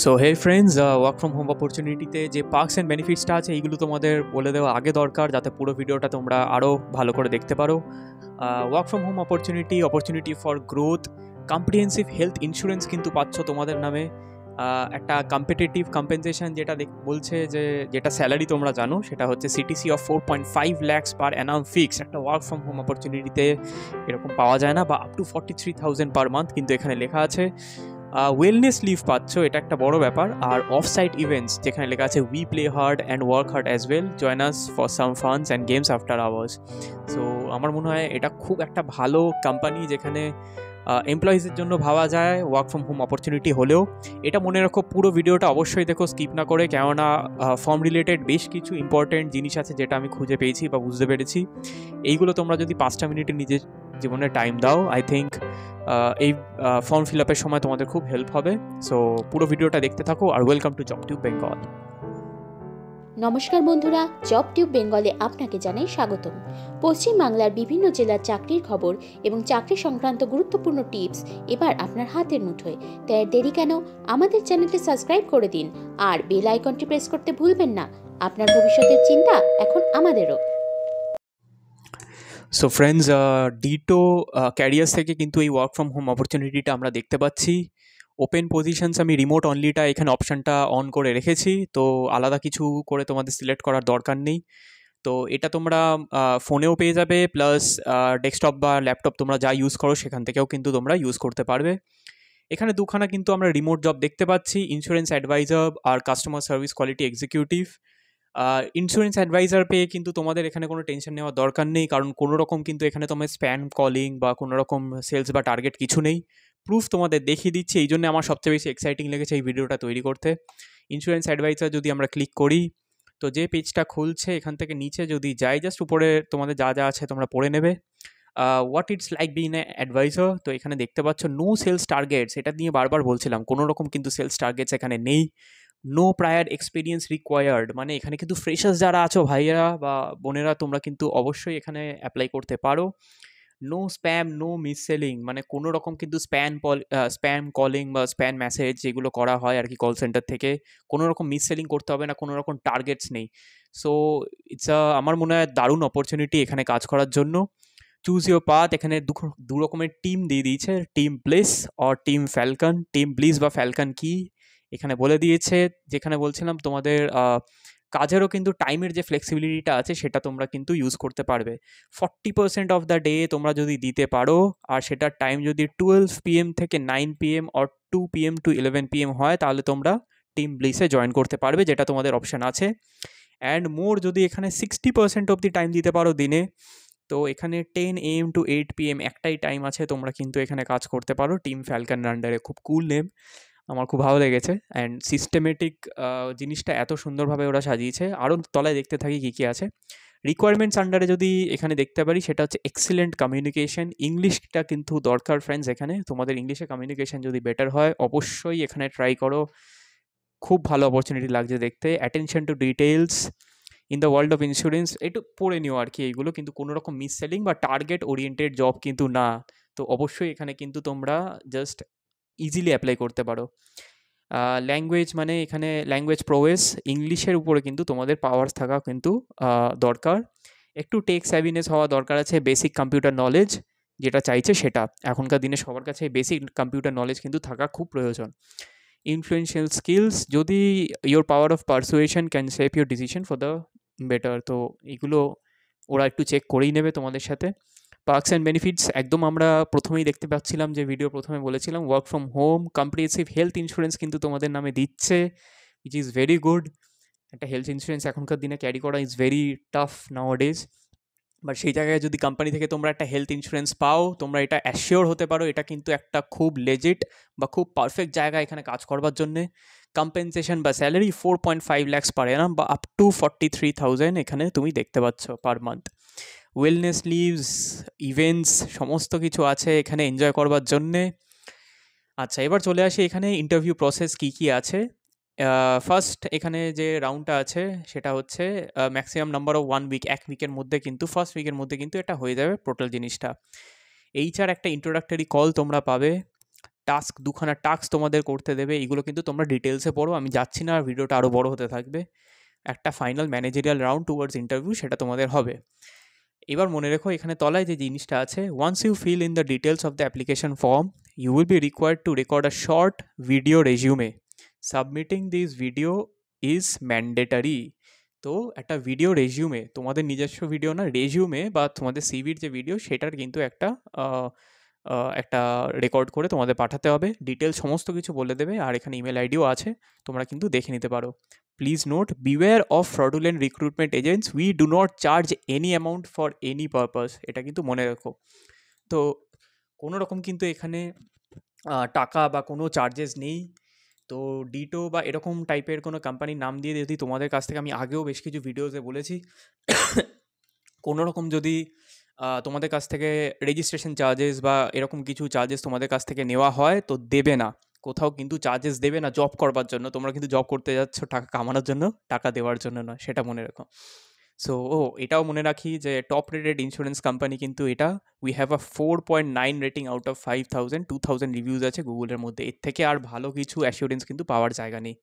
So hey friends, work from home অপরচুনিটিতে যে perks and বেনিফিটসটা আছে এইগুলো তোমাদের বলে দেওয়া আগে দরকার, যাতে পুরো ভিডিওটা তোমরা আরও ভালো করে দেখতে পারো। Work from home opportunity for growth, comprehensive health insurance কিন্তু পাচ্ছ তোমাদের নামে, একটা কম্পিটিটিভ কম্পেনসেশন যেটা বলছে যে যেটা স্যালারি তোমরা জানো সেটা হচ্ছে CTC of 4.5 lakhs per Anam fix. একটা ওয়ার্ক ফ্রম হোম অপরচুনিটিতে এরকম পাওয়া যায় না, বা আপ টু 43,000 পার মান্থ কিন্তু এখানে লেখা আছে। ওয়েলনেস লিভ পাচ্ছ, এটা একটা বড় ব্যাপার। আর অফ সাইট ইভেন্টস যেখানে লেখা আছে we play hard and work hard as well, join us for some funs and games after hours. So আমার মনে হয় এটা খুব একটা ভালো কোম্পানি, যেখানে এমপ্লয়িজের জন্য ভাবা যায় ওয়ার্ক ফ্রম হোম অপরচুনিটি হলেও। এটা মনে রাখো, পুরো ভিডিওটা অবশ্যই দেখো, স্কিপ না করে, কেননা ফর্ম রিলেটেড বেশ কিছু ইম্পর্টেন্ট জিনিস আছে যেটা আমি খুঁজে পেয়েছি বা বুঝতে পেরেছি। এইগুলো তোমরা যদি 5টা মিনিটে নিজের জীবনে টাইম দাও, আই থিঙ্ক এই ফর্ম ফিল আপের সময় তোমাদের খুব হেল্প হবে। সো পুরো ভিডিওটা দেখতে থাকো, আর ওয়েলকাম টু জবটিউব বেঙ্গল। নমস্কার বন্ধুরা, জবটিউব বেঙ্গলে আপনাকে জানাই স্বাগতম। পশ্চিমবাংলার বিভিন্ন জেলার চাকরির খবর এবং চাকরি সংক্রান্ত গুরুত্বপূর্ণ টিপস এবার আপনার হাতের মুঠোয়। তাই আর দেরি কেন, আমাদের চ্যানেলটি সাবস্ক্রাইব করে দিন আর বেল আইকনটি প্রেস করতে ভুলবেন না। আপনার ভবিষ্যতের চিন্তা এখন আমাদেরও। সো ফ্রেন্ডস, ডিটো ক্যারিয়ার্স থেকে কিন্তু এই ওয়ার্ক ফ্রম হোম অপরচুনিটিটা আমরা দেখতে পাচ্ছি। ওপেন পজিশনস, আমি রিমোট অনলিটা এখানে অপশানটা অন করে রেখেছি, তো আলাদা কিছু করে তোমাদের সিলেক্ট করার দরকার নেই। তো এটা তোমরা ফোনেও পেয়ে যাবে, প্লাস ডেস্কটপ বা ল্যাপটপ তোমরা যা ইউজ করো সেখান থেকেও কিন্তু তোমরা ইউজ করতে পারবে। এখানে দুখানা কিন্তু আমরা রিমোট জব দেখতে পাচ্ছি, ইন্স্যুরেন্স অ্যাডভাইজার আর customer service quality executive. Insurance advisor পেয়ে কিন্তু তোমাদের এখানে কোনো টেনশন নেওয়ার দরকার নেই, কারণ কোনো রকম কিন্তু এখানে তোমার স্প্যাম কলিং বা কোনো রকম সেলস বা টার্গেট কিছু নেই। প্রুফ তোমাদের দেখিয়ে দিচ্ছি, এই জন্য আমার সবচেয়ে বেশি এক্সাইটিং লেগেছে এই ভিডিওটা তৈরি করতে। ইন্স্যুরেন্স অ্যাডভাইজার যদি আমরা ক্লিক করি, তো যে পেজটা খুলছে এখান থেকে নিচে যদি যাই, জাস্ট উপরে তোমাদের যা যা আছে তোমরা পড়ে নেবে। What it's like been a advisor, তো এখানে দেখতে পাচ্ছ নো সেলস টার্গেটস, এটা নিয়ে বারবার বলছিলাম, কোনো রকম কিন্তু সেলস টার্গেটস এখানে নেই। নো প্রায়ার এক্সপিরিয়েন্স রিকোয়ার্ড, মানে এখানে কিন্তু ফ্রেশার্স যারা আছো ভাইয়েরা বা বোনেরা, তোমরা কিন্তু অবশ্যই এখানে অ্যাপ্লাই করতে পারো। No spam, no mis selling, মানে কোনো রকম কিন্তু স্প্যাম কলিং বা স্প্যাম মেসেজ যেগুলো করা হয় আর কি কল সেন্টার থেকে, কোনো রকম মিস সেলিং করতে হবে না, কোনো রকম টার্গেটস নেই। সো ইটস আমার মনে হয় দারুণ অপরচুনিটি এখানে কাজ করার জন্য। চুজ ইউর পাথ, এখানে দু রকমের টিম দিয়ে দিয়েছে, টিম ব্লিস আর টিম ফ্যালকন। টিম ব্লিস বা ফ্যালকন কি এখানে বলে দিয়েছে। যেখানে বলছিলাম তোমাদের কাজেরও কিন্তু টাইমের যে ফ্লেক্সিবিলিটিটা আছে সেটা তোমরা কিন্তু ইউজ করতে পারবে। 40% অফ দ্য ডে তোমরা যদি দিতে পারো, আর সেটার টাইম যদি 12 PM থেকে 9 PM আর 2 PM টু 11 PM হয়, তাহলে তোমরা টিম ব্লিসে জয়েন করতে পারবে, যেটা তোমাদের অপশান আছে। অ্যান্ড মোর যদি এখানে 60% অফ দি টাইম দিতে পারো দিনে, তো এখানে 10 AM টু 8 PM একটাই টাইম আছে, তোমরা কিন্তু এখানে কাজ করতে পারো টিম ফ্যালকন আন্ডারে। খুব কুল নেম, আমার খুব ভালো লেগেছে। অ্যান্ড সিস্টেমেটিক জিনিসটা এত সুন্দরভাবে ওরা সাজিয়েছে। আরও তলায় দেখতে থাকি কী কী আছে। রিকোয়ারমেন্টস আন্ডারে যদি এখানে দেখতে পারি, সেটা হচ্ছে এক্সিলেন্ট কমিউনিকেশন। ইংলিশটা কিন্তু দরকার ফ্রেন্ডস, এখানে তোমাদের ইংলিশে কমিউনিকেশন যদি বেটার হয় অবশ্যই এখানে ট্রাই করো। খুব ভালো অপরচুনিটি লাগছে দেখতে। Attention to details in the world of insurance, একটু পড়ে নিও আর কি এইগুলো, কিন্তু কোনো রকম মিস সেলিং বা টার্গেট ওরিয়েন্টেড জব কিন্তু না। তো অবশ্যই এখানে কিন্তু তোমরা জাস্ট ইজিলি অ্যাপ্লাই করতে পারো। ল্যাঙ্গুয়েজ, মানে এখানে ল্যাঙ্গুয়েজ প্রোয়েস, ইংলিশের উপরে কিন্তু তোমাদের পাওয়ার্স থাকা কিন্তু দরকার। একটু টেক স্যাভিনেস হওয়া দরকার আছে, বেসিক কম্পিউটার নলেজ যেটা চাইছে সেটা। এখনকার দিনে সবার কাছে বেসিক কম্পিউটার নলেজ কিন্তু থাকা খুব প্রয়োজন। ইনফ্লুয়েন্সিয়াল স্কিলস, যদি your power of persuasion can shape your decision for the better, তো এগুলো ওরা একটু চেক করেই নেবে তোমাদের সাথে। পার্কস অ্যান্ড বেনিফিটস, একদম আমরা প্রথমেই দেখতে পাচ্ছিলাম যে ভিডিও প্রথমে বলেছিলাম, work from home, comprehensive health insurance কিন্তু তোমাদের নামে দিচ্ছে, উইচ ইজ ভেরি গুড। একটা হেলথ ইন্স্যুরেন্স এখনকার দিনে ক্যারি করা is very tough now days, but সেই জায়গায় যদি কোম্পানি থেকে তোমরা একটা হেলথ ইন্স্যুরেন্স পাও, তোমরা এটা অ্যাসিওর হতে পারো এটা কিন্তু একটা খুব লেজিট বা খুব পারফেক্ট জায়গা এখানে কাজ করবার জন্যে। কম্পেনসেশন বা স্যালারি 4.5 lakhs পার অ্যানাম বা আপ টু 43,000 এখানে তুমি দেখতে পাচ্ছ per month. Wellness leaves, events, সমস্ত কিছু আছে এখানে এনজয় করবার জন্যে। আচ্ছা, এবার চলে আসি এখানে ইন্টারভিউ প্রসেস কী কী আছে। ফার্স্ট এখানে যে রাউন্ডটা আছে সেটা হচ্ছে ম্যাক্সিমাম নাম্বার অফ 1 উইক, 1 উইকের মধ্যে কিন্তু, ফার্স্ট উইকের মধ্যে কিন্তু এটা হয়ে যাবে টোটাল জিনিসটা। HR একটা ইন্ট্রোডাক্টরি কল তোমরা পাবে। দুখানা টাস্ক তোমাদের করতে দেবে, এগুলো কিন্তু তোমরা ডিটেলসে পড়ো, আমি যাচ্ছি না, ভিডিওটা আরও বড় হতে থাকবে। একটা final managerial round towards interview সেটা তোমাদের হবে। এবার মনে রেখো এখানে তলায় যে জিনিসটা আছে, once you fill in the details of the application form you will be required to record a short video resume. Submitting this video is mandatory. তো একটা ভিডিও রেজিউমে, তোমাদের নিজস্ব ভিডিও না, রেজিউমে বা তোমাদের সিভির যে ভিডিও সেটার কিন্তু একটা রেকর্ড করে তোমাদের পাঠাতে হবে, ডিটেলস সমস্ত কিছু বলে দেবে, আর এখানে ইমেল আইডিও আছে, তোমরা কিন্তু দেখে নিতে পারো। Please note, beware of fraudulent recruitment agents, we do not charge any amount for any purpose. এটা কিন্তু মনে রাখো। তো কোনো রকম কিন্তু এখানে টাকা বা কোনো চার্জেস নেই। তো ডিটো বা এরকম টাইপের কোনো কোম্পানির নাম দিয়ে যদি তোমাদের কাছ থেকে, আমি আগেও বেশ কিছু ভিডিওতে বলেছি, কোনো রকম যদি তোমাদের কাছ থেকে রেজিস্ট্রেশন চার্জেস বা এরকম কিছু চার্জেস তোমাদের কাছ থেকে নেওয়া হয় তো দেবে না, কোথাও কিন্তু চার্জেস দেবে না জব করবার জন্য। তোমরা কিন্তু জব করতে যাচ্ছ টাকা কামানোর জন্য, টাকা দেওয়ার জন্য নয়, সেটা মনে রেখো। সো এটাও মনে রাখি যে টপ রেটেড ইন্স্যুরেন্স কোম্পানি কিন্তু এটা। We have a 4.9 rating out of 5000, 2000 reviews আছে গুগলের মধ্যে, এর থেকে আর ভালো কিছু অ্যাসিওরেন্স কিন্তু পাওয়ার জায়গা নেই।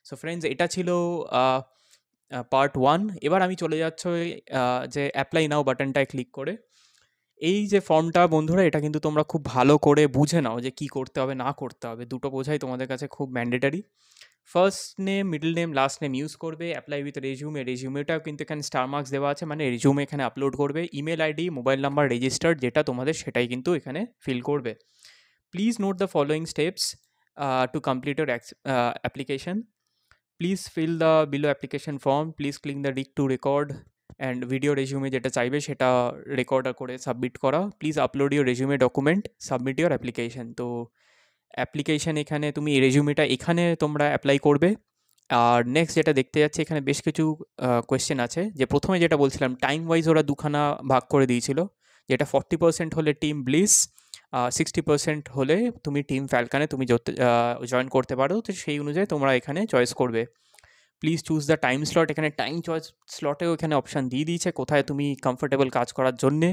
সো ফ্রেন্ডস, এটা ছিল পার্ট 1। এবার আমি চলে যাচ্ছি যে অ্যাপ্লাই নাও বাটনটায় ক্লিক করে। এই যে ফর্মটা বন্ধুরা, এটা কিন্তু তোমরা খুব ভালো করে বুঝে নাও যে কি করতে হবে না করতে হবে, দুটো বোঝাই তোমাদের কাছে খুব mandatory. First name, middle name, last name use করবে। অ্যাপ্লাই উইথ রেজিউমে, রেজিউমেটাও কিন্তু এখানে স্টার মার্কস দেওয়া আছে, মানে রেজিউমে এখানে আপলোড করবে। Email ID, mobile number registered যেটা তোমাদের, সেটাই কিন্তু এখানে ফিল করবে। Please note the following steps to complete your application. Please fill the below application form, please click the rec to record, and video resume যেটা চাইবে সেটা রেকর্ড করে সাবমিট করা। Please upload your resume document, submit your application. তো application এখানে তুমি রেজিউমেটা এখানে তোমরা অ্যাপ্লাই করবে। আর নেক্সট যেটা দেখতে যাচ্ছে, এখানে বেশ কিছু কোয়েশ্চেন আছে, যে প্রথমে যেটা বলছিলাম টাইম ওয়াইজ ওরা দুখানা ভাগ করে দিয়েছিল, যেটা 40% হলে টিম ব্লিস, 60% হলে তুমি টিম ফ্যালকানে তুমি জয়েন করতে পারো। তো সেই অনুযায়ী তোমরা এখানে চয়েস করবে। Please choose the time slot, এখানে টাইম চয়েস স্লটেও এখানে অপশান দিয়ে দিয়েছে কোথায় তুমি কমফোর্টেবল কাজ করার জন্যে।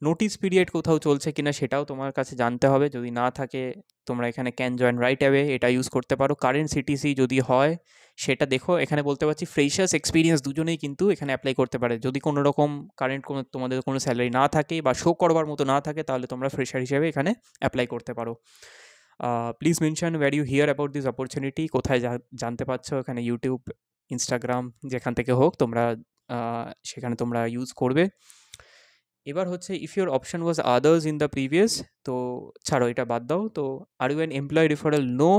নোটিস পিরিয়ড কোথাও চলছে কিনা সেটাও তোমার কাছে জানতে হবে, যদি না থাকে তোমরা এখানে ক্যান জয়েন রাইট অ্যাওয়ে এটা ইউজ করতে পারো। কারেন্ট সিটিসি যদি হয় সেটা দেখো, এখানে বলতে পারছি ফ্রেশার্স এক্সপিরিয়েন্স দুজনেই কিন্তু এখানে অ্যাপ্লাই করতে পারে। যদি কোনো রকম কারেন্ট কোনো তোমাদের কোনো স্যালারি না থাকে বা শো করবার মতো না থাকে, তাহলে তোমরা ফ্রেশার হিসেবে এখানে অ্যাপ্লাই করতে পারো। Please mention where you hear about this opportunity, কোথায় জানতে পারছো, এখানে ইউটিউব, ইনস্টাগ্রাম, যেখান থেকে হোক তোমরা সেখানে তোমরা ইউজ করবে। এবার হচ্ছে if your option was others in the previous, তো ছাড়ো এটা বাদ দাও। তো are you an employ referral, no.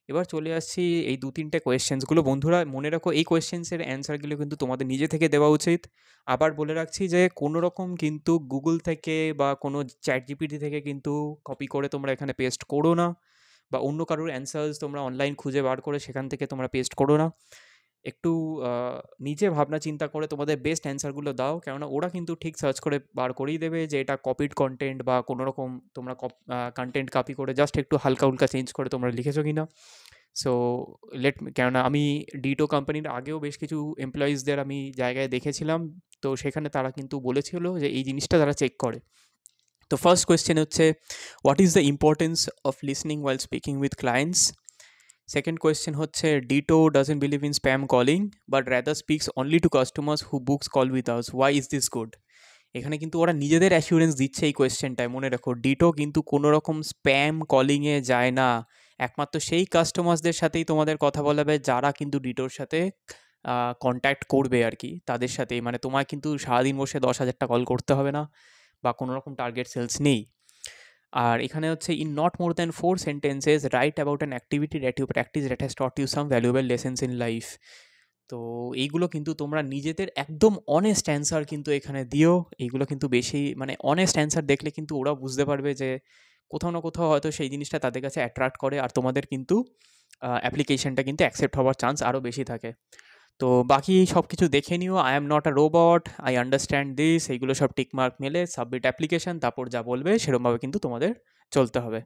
এবার চলে আসছি এই 2-3টে কোয়েশ্চেন্সগুলো। বন্ধুরা মনে রাখো এই কোয়েশ্চেন্সের অ্যান্সারগুলো কিন্তু তোমাদের নিজে থেকে দেওয়া উচিত। আবার বলে রাখছি যে কোনো রকম কিন্তু গুগল থেকে বা কোনো চ্যাট জিপিটি থেকে কিন্তু কপি করে তোমরা এখানে পেস্ট করো না, বা অন্য কারোর অ্যান্সার্স তোমরা অনলাইন খুঁজে বার করে সেখান থেকে তোমরা পেস্ট করো না। একটু নিজে ভাবনা চিন্তা করে তোমাদের বেস্ট অ্যান্সারগুলো দাও, কেননা ওরা কিন্তু ঠিক সার্চ করে বার করেই দেবে যে এটা কপিড কন্টেন্ট বা কোনো রকম তোমরা কন্টেন্ট কপি করে জাস্ট একটু হালকা উল্কা চেঞ্জ করে তোমরা লিখেছো কিনা। সো কেননা আমি ডিটো কোম্পানির আগেও বেশ কিছু এমপ্লয়িজদের আমি জায়গায় দেখেছিলাম, তো সেখানে তারা কিন্তু বলেছিল যে এই জিনিসটা তারা চেক করে। তো ফার্স্ট কোয়েশ্চেন হচ্ছে, what is the importance of listening while speaking with clients. Second question হচ্ছে, Ditto doesn't believe in spam calling but rather speaks only to customers who books call with us, why is this good. এখানে কিন্তু ওরা নিজেদের assurance দিচ্ছে এই কোয়েশ্চেনটায়, মনে রাখো ditto কিন্তু কোনো রকম স্প্যাম কলিংয়ে যায় না, একমাত্র সেই কাস্টমার্সদের সাথেই তোমাদের কথা বলাবে যারা কিন্তু ডিটোর সাথে কন্ট্যাক্ট করবে আর কি, তাদের সাথেই। মানে তোমায় কিন্তু সারাদিন বসে 10,000টা কল করতে হবে না, বা কোনো রকম টার্গেট সেলস নেই। আর এখানে হচ্ছে, in not more than 4 sentences write about an activity that you practice that has taught you some valuable lessons in life. তো এইগুলো কিন্তু তোমরা নিজেদের একদম অনেস্ট অ্যান্সার কিন্তু এখানে দিও। এইগুলো কিন্তু বেশি মানে অনেস্ট অ্যান্সার দেখলে কিন্তু ওরা বুঝতে পারবে যে কোথাও না কোথাও হয়তো সেই জিনিসটা তাদের কাছে অ্যাট্রাক্ট করে, আর তোমাদের কিন্তু অ্যাপ্লিকেশনটা কিন্তু অ্যাকসেপ্ট হওয়ার চান্স আরও বেশি থাকে। তো বাকি সব কিছু দেখে নিও। I am not a robot, I understand this, এইগুলো সব টিকমার্ক মেলে সাবমিট অ্যাপ্লিকেশন, তারপর যা বলবে সেরকমভাবে কিন্তু তোমাদের চলতে হবে।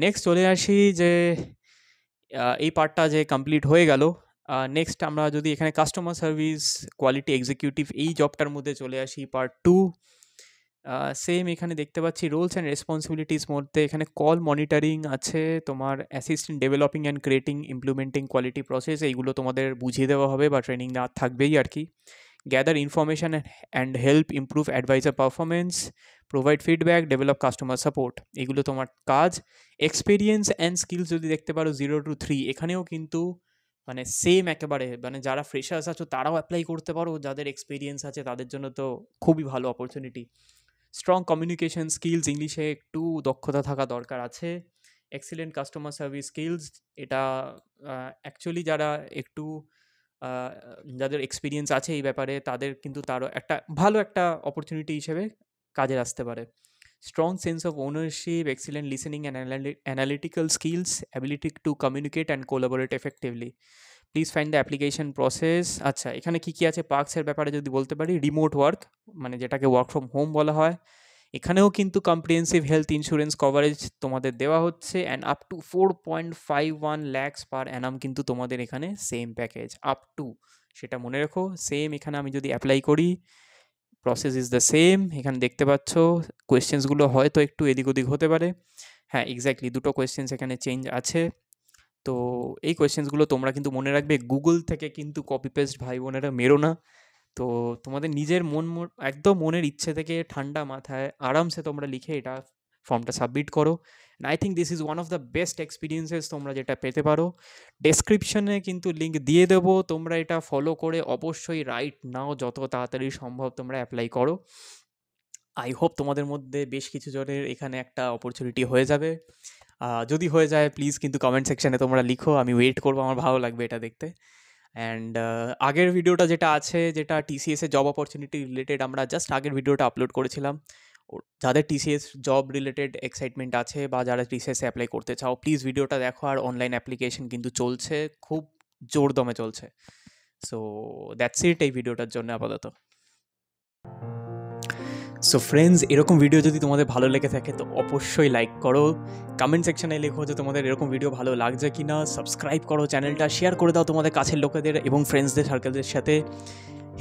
নেক্সট চলে আসি যে এই পার্টটা যে কমপ্লিট হয়ে গেল, নেক্সট আমরা যদি এখানে কাস্টমার সার্ভিস কোয়ালিটি এক্সিকিউটিভ এই জবটার মধ্যে চলে আসি, পার্ট 2। সেম এখানে দেখতে পাচ্ছি রোলস অ্যান্ড রেসপন্সিবিলিটিস মধ্যে এখানে কল মনিটরিং আছে, তোমার assistant developing and creating implementing quality process, এইগুলো তোমাদের বুঝিয়ে দেওয়া হবে বা ট্রেনিং দেওয়া থাকবেই আর কি। Gather information and help improve advisor performance, provide feedback, develop customer support, এগুলো তোমার কাজ। এক্সপিরিয়েন্স অ্যান্ড স্কিলস যদি দেখতে পারো 0 to 3, এখানেও কিন্তু মানে সেম একেবারে, মানে যারা ফ্রেশার্স আছো তারাও অ্যাপ্লাই করতে পারো, যাদের এক্সপিরিয়েন্স আছে তাদের জন্য তো খুবই ভালো অপরচুনিটি। স্ট্রং কমিউনিকেশন স্কিলস, ইংলিশে একটু দক্ষতা থাকা দরকার আছে। এক্সিলেন্ট কাস্টমার সার্ভিস স্কিলস, এটা অ্যাকচুয়ালি যারা একটু আহ, যাদের এক্সপিরিয়েন্স আছে এই ব্যাপারে তাদের কিন্তু তারও একটা ভালো একটা অপরচুনিটি হিসেবে কাজে আসতে পারে। Strong sense of ownership, excellent listening and analytical skills, ability to communicate and collaborate effectively. Please find the application process. আচ্ছা, এখানে কী কী আছে পার্কসের ব্যাপারে যদি বলতে পারি, রিমোট ওয়ার্ক মানে যেটাকে ওয়ার্ক ফ্রম হোম বলা হয়, এখানেও কিন্তু কম্প্রিহেন্সিভ হেলথ ইন্স্যুরেন্স কভারেজ তোমাদের দেওয়া হচ্ছে, অ্যান্ড আপ টু 4.51 lakhs পার অ্যানাম কিন্তু তোমাদের এখানে সেম প্যাকেজ আপ টু, সেটা মনে রেখো। সেম এখানে আমি যদি অ্যাপ্লাই করি, প্রসেস ইজ দ্য সেম। এখানে দেখতে পাচ্ছ কোয়েশ্চেন্সগুলো হয়তো একটু এদিক ওদিক হতে পারে, হ্যাঁ এক্স্যাক্টলি দুটো কোয়েশ্চেন্স এখানে চেঞ্জ আছে। তো এই কোয়েশ্চেন্সগুলো তোমরা কিন্তু মনে রাখবে, গুগল থেকে কিন্তু কপি পেস্ট ভাই বোনেরা মেরো না। তো তোমাদের নিজের একদম মনের ইচ্ছে থেকে ঠান্ডা মাথায় আরামসে তোমরা লিখে এটা ফর্মটা সাবমিট করো। I think this is one of the best experiences তোমরা যেটা পেতে পারো। ডেসক্রিপশনে কিন্তু লিঙ্ক দিয়ে দেবো, তোমরা এটা ফলো করে অবশ্যই রাইট নাও, যত তাড়াতাড়ি সম্ভব তোমরা অ্যাপ্লাই করো। আই হোপ তোমাদের মধ্যে বেশ কিছু জনের এখানে একটা অপরচুনিটি হয়ে যাবে। যদি হয়ে যায় প্লিজ কিন্তু কমেন্ট সেকশানে তোমরা লিখো, আমি ওয়েট করবো, আমার ভালো লাগবে এটা দেখতে। অ্যান্ড আগের ভিডিওটা যেটা আছে, যেটা টিসিএসের জব অপরচুনিটি রিলেটেড, আমরা জাস্ট আগের ভিডিওটা আপলোড করেছিলাম। যাদের টিসিএস জব রিলেটেড এক্সাইটমেন্ট আছে বা যারা টিসিএসে অ্যাপ্লাই করতে চাও, প্লিজ ভিডিওটা দেখো। আর অনলাইন অ্যাপ্লিকেশন কিন্তু চলছে, খুব জোর দমে চলছে। সো দ্যাটস ইট এই ভিডিওটার জন্য আপাতত। সো ফ্রেন্ডস, এরকম ভিডিও যদি তোমাদের ভালো লেগে থাকে তো অবশ্যই লাইক করো, কমেন্ট সেকশনে লেখো যে তোমাদের এরকম ভিডিও ভালো লাগছে কি না, সাবস্ক্রাইব করো চ্যানেলটা, শেয়ার করে দাও তোমাদের কাছের লোকেদের এবং ফ্রেন্ডসদের সার্কেলদের সাথে।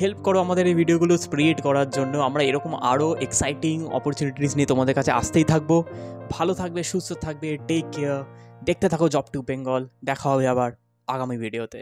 হেল্প করো আমাদের এই ভিডিওগুলো স্প্রেড করার জন্য। আমরা এরকম আরও এক্সাইটিং অপরচুনিটিস নিয়ে তোমাদের কাছে আসতেই থাকবো। ভালো থাকবে, সুস্থ থাকবে, টেক কেয়ার। দেখতে থাকো জব টিউব বেঙ্গল। দেখা হবে আবার আগামী ভিডিওতে।